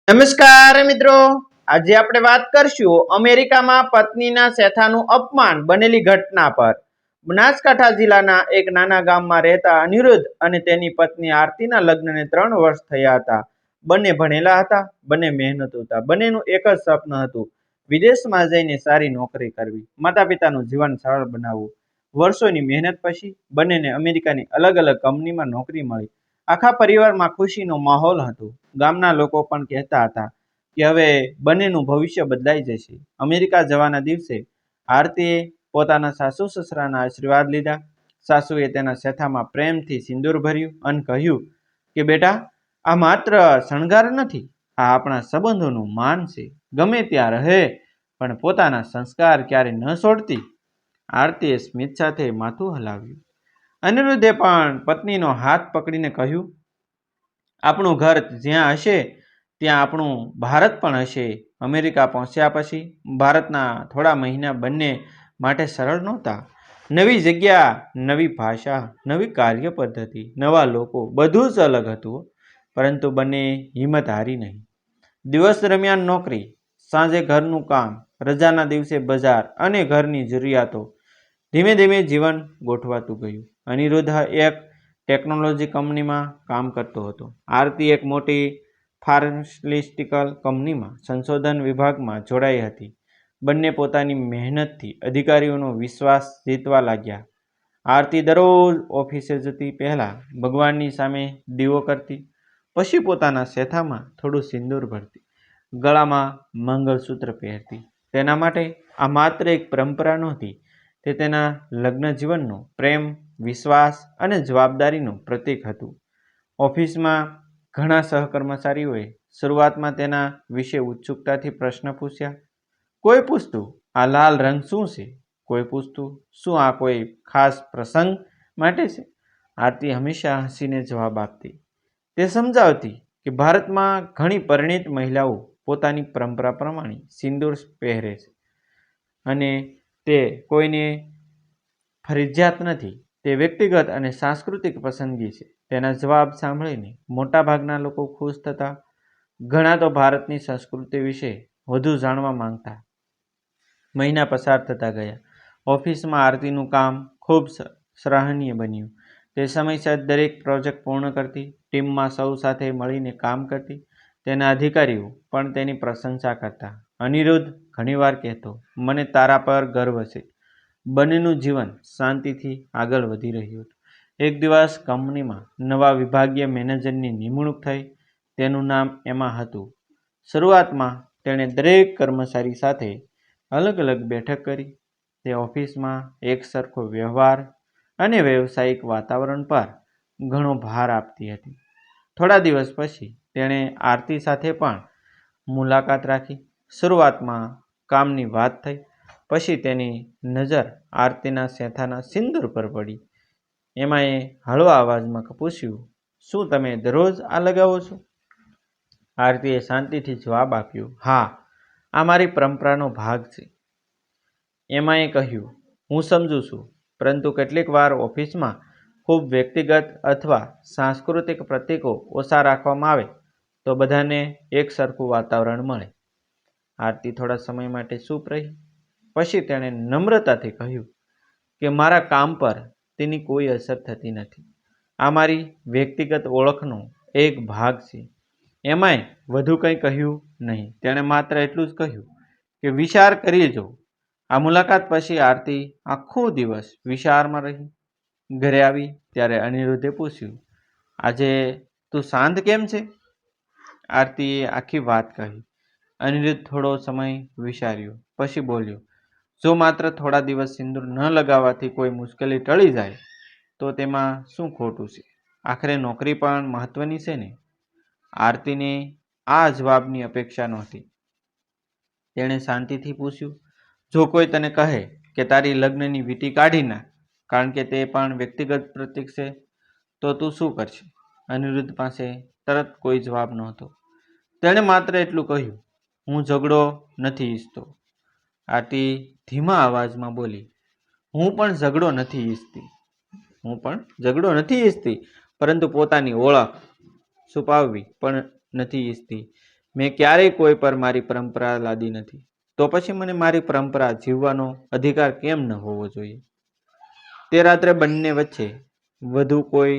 નમસ્કાર મિત્રો, આજે આપણે વાત કરશું અમેરિકામાં પત્નીના શેઠાનું અપમાન બનેલી ઘટના પર। બનાસકાંઠા જિલ્લાના એક નાના ગામમાં રહેતા અનિરુદ્ધ અને તેની પત્ની આરતીના લગ્નને 3 વર્ષ થયા હતા। બંને ભણેલા હતા, બંને મહેનતુ હતા, બંનેનું એક જ સપનું હતું, વિદેશમાં જઈને સારી નોકરી કરવી, માતા પિતાનું જીવન સરળ બનાવવું। વર્ષોની મહેનત પછી બંનેને અમેરિકાની અલગ અલગ કંપનીમાં નોકરી મળી। આખા પરિવારમાં ખુશીનો માહોલ હતો। ગામના લોકો પણ કહેતા હતા કે હવે બંનેનું ભવિષ્ય બદલાઈ જશે। અમેરિકા જવાના દિવસે આરતીએ પોતાના સાસુ સસરાના આશીર્વાદ લીધા। સાસુએ તેના શેઠામાં પ્રેમથી સિંદૂર ભર્યું અને કહ્યું કે બેટા, આ માત્ર શણગાર નથી, આ આપણા સંબંધોનું માન છે। ગમે ત્યાં રહે પણ પોતાના સંસ્કાર ક્યારે ન છોડતી। આરતીએ સ્મિત સાથે માથું હલાવ્યું। અનિરુદ્ધે પણ પત્નીનો હાથ પકડીને કહ્યું, આપણું ઘર જ્યાં હશે ત્યાં આપણું ભારત પણ હશે। અમેરિકા પહોંચ્યા પછી ભારતના થોડા મહિના બંને માટે સરળ નહોતા। નવી જગ્યા, નવી ભાષા, નવી કાર્ય પદ્ધતિ, નવા લોકો, બધું જ અલગ હતું, પરંતુ બંને હિંમત હારી નહીં। દિવસ દરમિયાન નોકરી, સાંજે ઘરનું કામ, રજાના દિવસે બજાર અને ઘરની જરૂરિયાતો। ધીમે ધીમે જીવન ગોઠવાતું ગયું। અનિરુદ્ધ એક ટેકનોલોજી કંપનીમાં કામ કરતો હતો, આરતી એક મોટી ફાર્માસ્યુટિકલ કંપનીમાં સંશોધન વિભાગમાં જોડાઈ હતી। બંને પોતાની મહેનતથી અધિકારીઓનો વિશ્વાસ જીતવા લાગ્યા। આરતી દરરોજ ઓફિસે જતી પહેલા ભગવાનની સામે દીવો કરતી, પછી પોતાના શેઠામાં થોડું સિંદૂર ભરતી, ગળામાં મંગળસૂત્ર પહેરતી। તેના માટે આ માત્ર એક પરંપરા નહોતી, તે તેના લગ્ન જીવનનો પ્રેમ, વિશ્વાસ અને જવાબદારીનું પ્રતીક હતું। ઓફિસમાં ઘણા સહકર્મચારીઓએ શરૂઆતમાં તેના વિશે ઉત્સુકતાથી પ્રશ્ન પૂછ્યા। કોઈ પૂછતું, આ લાલ રંગ શું છે? કોઈ પૂછતું, શું આ કોઈ ખાસ પ્રસંગ માટે છે? આરતી હંમેશા હસીને જવાબ આપતી। તે સમજાવતી કે ભારતમાં ઘણી પરિણીત મહિલાઓ પોતાની પરંપરા પ્રમાણે સિંદૂર પહેરે છે અને તે કોઈને ફરજિયાત નથી, તે વ્યક્તિગત અને સાંસ્કૃતિક પસંદગી છે। તેના જવાબ સાંભળીને મોટાભાગના લોકો ખુશ થતા, ઘણા તો ભારતની સંસ્કૃતિ વિશે વધુ જાણવા માંગતા। મહિના પસાર થતા ગયા। ઓફિસમાં આરતીનું કામ ખૂબ સરાહનીય બન્યું। તે સમયસર દરેક પ્રોજેક્ટ પૂર્ણ કરતી, ટીમમાં સૌ સાથે મળીને કામ કરતી। તેના અધિકારીઓ પણ તેની પ્રશંસા કરતા। અનિરુદ્ધ ઘણીવાર કહેતો, મને તારા પર ગર્વ છે। બંનેનું જીવન શાંતિથી આગળ વધી રહ્યું હતું। એક દિવસ કંપનીમાં નવા વિભાગીય મેનેજરની નિમણૂક થઈ। તેનું નામ એમા હતું। શરૂઆતમાં તેણે દરેક કર્મચારી સાથે અલગ અલગ બેઠક કરી। તે ઓફિસમાં એક સરખો વ્યવહાર અને વ્યવસાયિક વાતાવરણ પર ઘણો ભાર આપતી હતી। થોડા દિવસ પછી તેણે આરતી સાથે પણ મુલાકાત રાખી। શરૂઆતમાં કામની વાત થઈ, પછી તેની નજર આરતીના શેઠાના સિંદૂર પર પડી। એમાએ હળવા અવાજમાં પૂછ્યું, શું તમે દરરોજ આ લગાવો છો? આરતીએ શાંતિથી જવાબ આપ્યો, હા, આ મારી પરંપરાનો ભાગ છે। એમાએ કહ્યું, હું સમજુ છું, પરંતુ કેટલીક વાર ઓફિસમાં ખૂબ વ્યક્તિગત અથવા સાંસ્કૃતિક પ્રતીકો ઓછા રાખવામાં આવે તો બધાને એક સરખું વાતાવરણ મળે। આરતી થોડા સમય માટે ચૂપ રહી, પછી તેણે નમ્રતાથી કહ્યું કે મારા કામ પર તેની કોઈ અસર થતી નથી, આ મારી વ્યક્તિગત ઓળખનો એક ભાગ છે। એમાએ વધુ કંઈ કહ્યું નહીં, તેણે માત્ર એટલું જ કહ્યું કે વિચાર કરી જો। આ મુલાકાત પછી આરતી આખો દિવસ વિચારમાં રહી। ઘરે આવી ત્યારે અનિરુદ્ધે પૂછ્યું, આજે તું શાંત કેમ છે? આરતીએ આખી વાત કહી। અનિરુદ્ધ થોડો સમય વિચાર્યો, પછી બોલ્યો, જો માત્ર થોડા દિવસ સિંદૂર ન લગાવવાથી કોઈ મુશ્કેલી ટળી જાય તો તેમાં શું ખોટું છે? આખરે નોકરી પણ મહત્વની છે ને? આરતીને આ જવાબની અપેક્ષા નહોતી। તેણે શાંતિથી પૂછ્યું, જો કોઈ તને કહે કે તારી લગ્નની વીંટી કાઢી નાખ કારણ કે તે પણ વ્યક્તિગત પ્રતીક છે, તો તું શું કરશે? અનિરુદ્ધ પાસે તરત કોઈ જવાબ નહોતો। તેણે માત્ર એટલું કહ્યું, હું ઝઘડો નથી ઈચ્છતો। આરતી ધીમા અવાજમાં બોલી, હું પણ ઝઘડો નથી ઈચ્છતી, પરંતુ પોતાની ઓળખ છુપાવવી પણ નથી ઈચ્છતી। મેં ક્યારેય કોઈ પર મારી પરંપરા લાદી નથી. તો પછી મને મારી પરંપરા જીવવાનો અધિકાર કેમ ન હોવો જોઈએ? તે રાત્રે બંને વચ્ચે વધુ કોઈ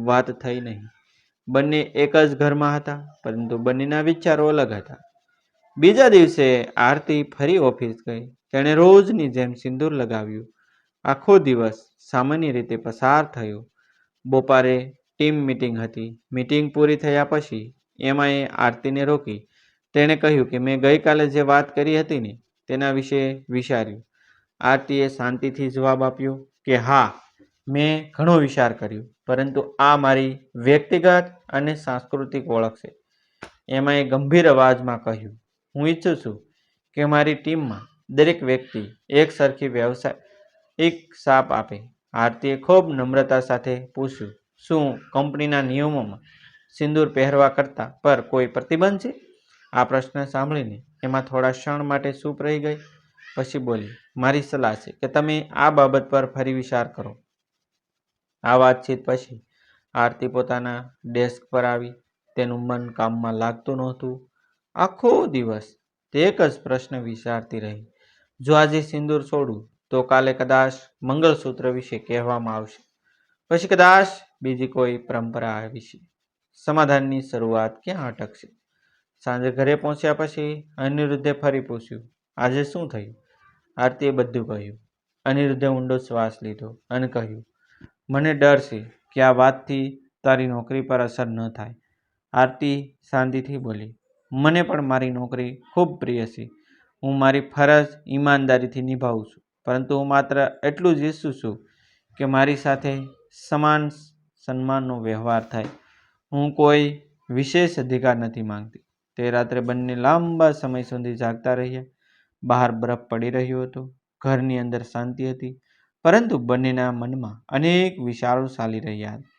વાત થઈ નહીં. બંને એક જ ઘરમાં હતા, પરંતુ બંનેના વિચારો અલગ હતા. બીજા દિવસે આરતી ફરી ઓફિસ ગઈ. તેણે રોજની જેમ સિંદૂર લગાવ્યું. આખો દિવસ સામાન્ય રીતે પસાર થયો. બપોરે ટીમ મીટિંગ હતી. મીટિંગ પૂરી થયા પછી એમાએ આરતીને રોકી. તેણે કહ્યું કે મેં ગઈકાલે જે વાત કરી હતી ને તેના વિશે વિચાર્યું. આરતીએ શાંતિથી જવાબ આપ્યો કે હા, મેં ઘણો વિચાર કર્યો, પરંતુ આ મારી વ્યક્તિગત અને સાંસ્કૃતિક ઓળખ છે. એમાએ ગંભીર અવાજમાં કહ્યું, હું ઈચ્છું છું કે મારી ટીમમાં દરેક વ્યક્તિ એક સરખી વ્યવસાયિક છાપ આપે. આરતીએ ખૂબ નમ્રતા સાથે પૂછ્યું, શું કંપનીના નિયમોમાં સિંદૂર પહેરવા કરતા પર કોઈ પ્રતિબંધ છે? આ પ્રશ્ન સાંભળીને એમાં થોડા ક્ષણ માટે ચૂપ રહી ગઈ. પછી બોલી, મારી સલાહ છે કે તમે આ બાબત પર ફરી વિચાર કરો. આ વાતચીત પછી આરતી પોતાના ડેસ્ક પર આવી. તેનું મન કામમાં લાગતું નહોતું. આખો દિવસ તે એક જ પ્રશ્ન વિચારતી રહી, જો આજે સિંદૂર છોડું તો કાલે કદાચ મંગળસૂત્ર વિશે કહેવામાં આવશે, પછી કદાચ બીજી કોઈ પરંપરા વિશે. સમાધાનની શરૂઆત ક્યાં અટકશે? સાંજે ઘરે પહોંચ્યા પછી અનિરુદ્ધે ફરી પૂછ્યું, આજે શું થયું? આરતીએ બધું કહ્યું. અનિરુદ્ધે ઊંડો શ્વાસ લીધો અને કહ્યું, મને ડર છે કે આ વાતથી તારી નોકરી પર અસર ન થાય. આરતી શાંતિથી બોલી, મને પણ મારી નોકરી ખૂબ પ્રિય છે. હું મારી ફરજ ઈમાનદારીથી નિભાવું છું, પરંતુ હું માત્ર એટલું જ ઈચ્છું છું કે મારી સાથે સમાન સન્માનનો વ્યવહાર થાય. હું કોઈ વિશેષ અધિકાર નથી માંગતી. તે રાત્રે બંને લાંબા સમય સુધી જાગતા રહ્યા. બહાર બરફ પડી રહ્યો હતો. ઘરની અંદર શાંતિ હતી, પરંતુ બંનેના મનમાં અનેક વિચારો ચાલી રહ્યા હતા.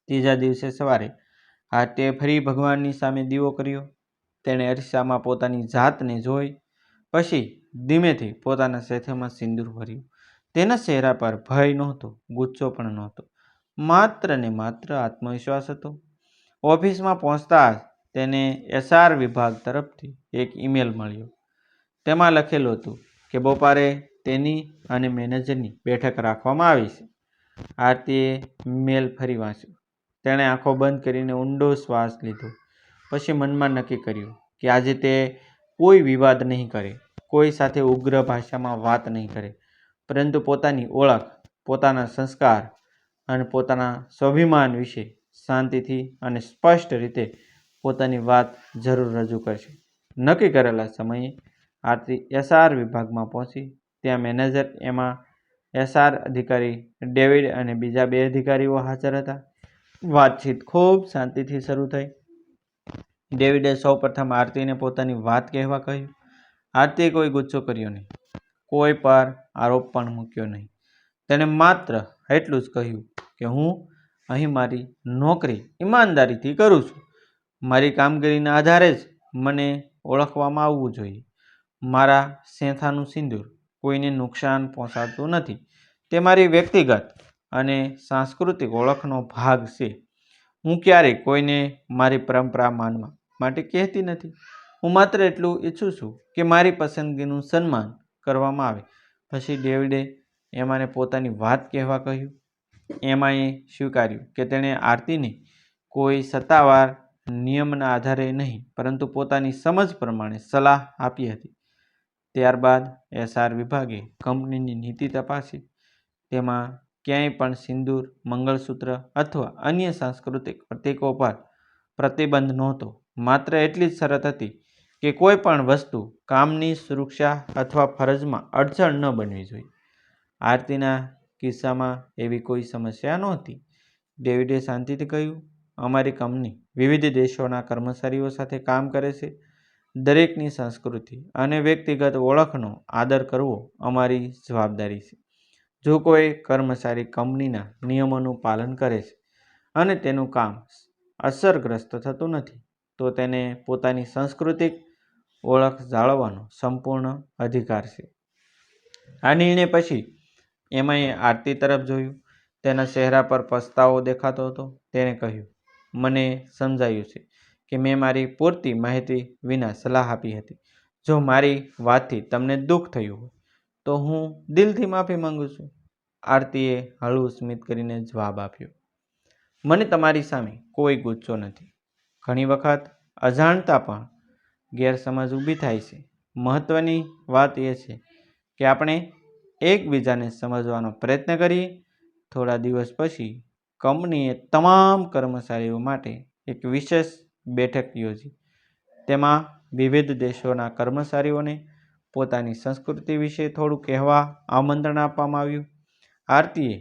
ત્રીજા દિવસે સવારે આરતીએ ફરી ભગવાનની સામે દીવો કર્યો. તેણે અરીસામાં પોતાની જાતને જોઈ. પછી ધીમેથી પોતાના શેથેમાં સિંદૂર ભર્યું. તેના ચહેરા પર ભય નહોતો, ગુસ્સો પણ નહોતો, માત્ર ને માત્ર આત્મવિશ્વાસ હતો. ઓફિસમાં પહોંચતા જ તેને એચઆર વિભાગ તરફથી એક ઈમેલ મળ્યો. તેમાં લખેલું હતું કે બપોરે તેની અને મેનેજરની બેઠક રાખવામાં આવી છે. આરતીએ મેલ ફરી વાંચ્યો. તેણે આંખો બંધ કરીને ઊંડો શ્વાસ લીધો. પછી મનમાં નક્કી કર્યું કે આજે તે કોઈ વિવાદ નહીં કરે, કોઈ સાથે ઉગ્ર ભાષામાં વાત નહીં કરે, પરંતુ પોતાની ઓળખ, પોતાના સંસ્કાર અને પોતાના સ્વાભિમાન વિશે શાંતિથી અને સ્પષ્ટ રીતે પોતાની વાત જરૂર રજૂ કરશે. નક્કી કરેલા સમયે આરતી એચઆર વિભાગમાં પહોંચી. ત્યાં મેનેજર એમાં, એચઆર અધિકારી ડેવિડ અને બીજા 2 અધિકારીઓ હાજર હતા. વાતચીત ખૂબ શાંતિથી શરૂ થઈ. ડેવિડે સૌપ્રથમ આરતીને પોતાની વાત કહેવા કહ્યું. આરતીએ કોઈ ગુસ્સો કર્યો નહીં, કોઈ પર આરોપ પણ મૂક્યો નહીં. તેણે માત્ર એટલું જ કહ્યું કે હું અહીં મારી નોકરી ઈમાનદારીથી કરું છું. મારી કામગીરીના આધારે જ મને ઓળખવામાં આવવું જોઈએ. મારા શેથાનું સિંદૂર કોઈને નુકસાન પહોંચાડતું નથી. તે મારી વ્યક્તિગત અને સાંસ્કૃતિક ઓળખનો ભાગ છે. હું ક્યારેય કોઈને મારી પરંપરા માનવા માટે કહેતી નથી. હું માત્ર એટલું ઈચ્છું છું કે મારી પસંદગીનું સન્માન કરવામાં આવે. પછી ડેવિડે એમાને પોતાની વાત કહેવા કહ્યું. એમાએ સ્વીકાર્યું કે તેણે આરતીને કોઈ સત્તાવાર નિયમના આધારે નહીં, પરંતુ પોતાની સમજ પ્રમાણે સલાહ આપી હતી. ત્યારબાદ એચઆર વિભાગે કંપનીની નીતિ તપાસી. તેમાં ક્યાંય પણ સિંદૂર, મંગળસૂત્ર અથવા અન્ય સાંસ્કૃતિક પ્રતીકો પર પ્રતિબંધ નહોતો. માત્ર એટલી જ શરત હતી કે કોઈ પણ વસ્તુ કામની સુરક્ષા અથવા ફરજમાં અડચણ ન બનવી જોઈએ. આરતીના કિસ્સામાં એવી કોઈ સમસ્યા નહોતી. ડેવિડે શાંતિથી કહ્યું, અમારી કંપની વિવિધ દેશોના કર્મચારીઓ સાથે કામ કરે છે. દરેકની સંસ્કૃતિ અને વ્યક્તિગત ઓળખનો આદર કરવો અમારી જવાબદારી છે. જો કોઈ કર્મચારી કંપનીના નિયમોનું પાલન કરે છે અને તેનું કામ અસરગ્રસ્ત થતું નથી, તો તેને પોતાની સાંસ્કૃતિક ઓળખ જાળવવાનો સંપૂર્ણ અધિકાર છે. આ નિર્ણય પછી એમાએ આરતી તરફ જોયું. તેના ચહેરા પર પસ્તાવો દેખાતો હતો. તેણે કહ્યું, મને સમજાયું છે કે મેં મારી પૂરતી માહિતી વિના સલાહ આપી હતી. જો મારી વાતથી તમને દુઃખ થયું હોય તો હું દિલથી માફી માંગુ છું. આરતીએ હળવું સ્મિત કરીને જવાબ આપ્યો, મને તમારી સામે કોઈ ગુસ્સો નથી. ઘણી વખત અજાણતા પણ ગેરસમજ ઊભી થાય છે. મહત્વની વાત એ છે કે આપણે એકબીજાને સમજવાનો પ્રયત્ન કરીએ. થોડા દિવસ પછી કંપનીએ તમામ કર્મચારીઓ માટે એક વિશેષ બેઠક યોજી. તેમાં વિવિધ દેશોના કર્મચારીઓને પોતાની સંસ્કૃતિ વિશે થોડું કહેવા આમંત્રણ આપવામાં આવ્યું. આરતીએ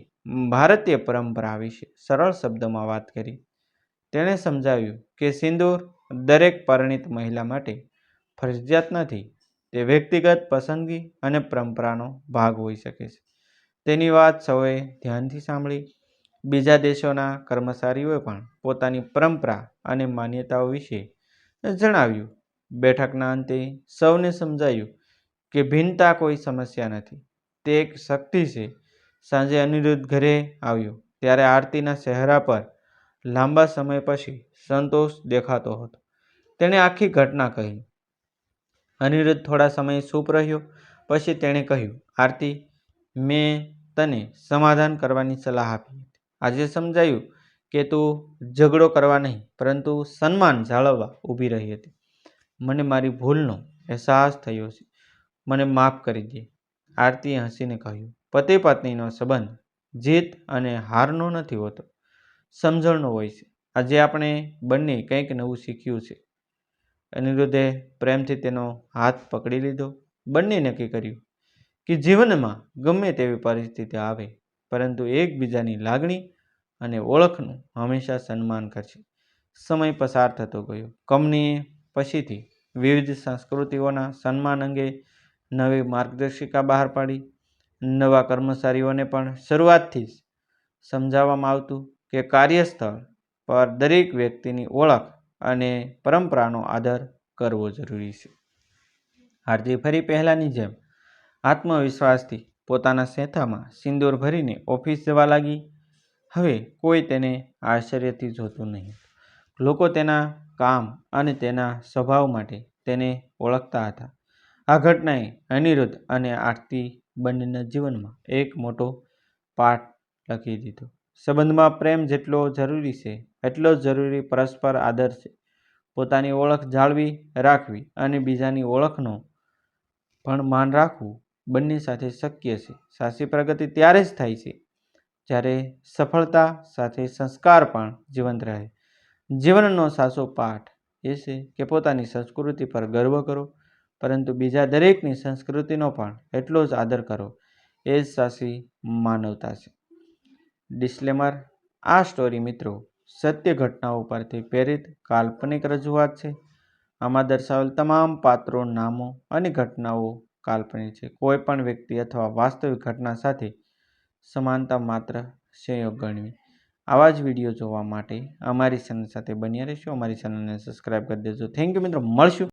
ભારતીય પરંપરા વિશે સરળ શબ્દોમાં વાત કરી. તેણે સમજાવ્યું કે સિંદૂર દરેક પરિણીત મહિલા માટે ફરજિયાત નથી. તે વ્યક્તિગત પસંદગી અને પરંપરાનો ભાગ હોઈ શકે છે. તેની વાત સૌએ ધ્યાનથી સાંભળી. બીજા દેશોના કર્મચારીઓએ પણ પોતાની પરંપરા અને માન્યતાઓ વિશે જણાવ્યું. બેઠકના અંતે સૌને સમજાયું કે ભિન્નતા કોઈ સમસ્યા નથી, તે એક શક્તિ છે. સાંજે અનિરુદ્ધ ઘરે આવ્યો ત્યારે આરતીના ચહેરા પર લાંબા સમય પછી સંતોષ દેખાતો હતો. તેણે આખી ઘટના કહી. અનિરુદ્ધ થોડા સમય ચૂપ રહ્યો. પછી તેણે કહ્યું, આરતી, મેં તને સમાધાન કરવાની સલાહ આપી હતી. આજે સમજાયું કે તું ઝઘડો કરવા નહીં પરંતુ સન્માન જાળવવા ઊભી રહી હતી. મને મારી ભૂલનો અહેસાસ થયો છે. મને માફ કરી દે. આરતીએ હસીને કહ્યું, પતિ પત્નીનો સંબંધ જીત અને હારનો નથી હોતો, સમજણનો હોય છે. આજે આપણે બંને કંઈક નવું શીખ્યું છે. અનિરુદ્ધે પ્રેમથી તેનો હાથ પકડી લીધો. બંને નક્કી કર્યું કે જીવનમાં ગમે તેવી પરિસ્થિતિ આવે પરંતુ એકબીજાની લાગણી અને ઓળખનું હંમેશા સન્માન કરશે. સમય પસાર થતો ગયો. કંપનીએ પછીથી વિવિધ સંસ્કૃતિઓના સન્માન અંગે નવી માર્ગદર્શિકા બહાર પાડી. નવા કર્મચારીઓને પણ શરૂઆતથી જ સમજાવવામાં આવતું કે કાર્યસ્થળ પર દરેક વ્યક્તિની ઓળખ અને પરંપરાનો આદર કરવો જરૂરી છે. આરતી ફરી પહેલાંની જેમ આત્મવિશ્વાસથી પોતાના સેથામાં સિંદૂર ભરીને ઓફિસ જવા લાગી. હવે કોઈ તેને આશ્ચર્યથી જોતું નહીં. લોકો તેના કામ અને તેના સ્વભાવ માટે તેને ઓળખતા હતા. આ ઘટનાએ અનિરુદ્ધ અને આરતી બંનેના જીવનમાં એક મોટો પાઠ લખી દીધો. સંબંધમાં પ્રેમ જેટલો જરૂરી છે એટલો જ જરૂરી પરસ્પર આદર છે. પોતાની ઓળખ જાળવી રાખવી અને બીજાની ઓળખનો પણ માન રાખવું બંને સાથે શક્ય છે. સાચી પ્રગતિ ત્યારે જ થાય છે જ્યારે સફળતા સાથે સંસ્કાર પણ જીવંત રહે. જીવનનો સાચો પાઠ એ છે કે પોતાની સંસ્કૃતિ પર ગર્વ કરો પરંતુ બીજા દરેકની સંસ્કૃતિનો પણ એટલો જ આદર કરો. એ જ સાચી માનવતા છે. ડિસ્ક્લેમર: આ સ્ટોરી મિત્રો સત્ય ઘટનાઓ પરથી પ્રેરિત કાલ્પનિક રજૂઆત છે. આમાં દર્શાવેલ તમામ પાત્રો, નામો અને ઘટનાઓ કાલ્પનિક છે. કોઈ પણ વ્યક્તિ અથવા વાસ્તવિક ઘટના સાથે સમાનતા માત્ર સંયોગ ગણવી. આવા જ વિડીયો જોવા માટે અમારી ચેનલ સાથે બન્યા રહેશો. અમારી ચેનલને સબસ્ક્રાઈબ કરી દેજો. થેન્ક યુ મિત્રો. મળશું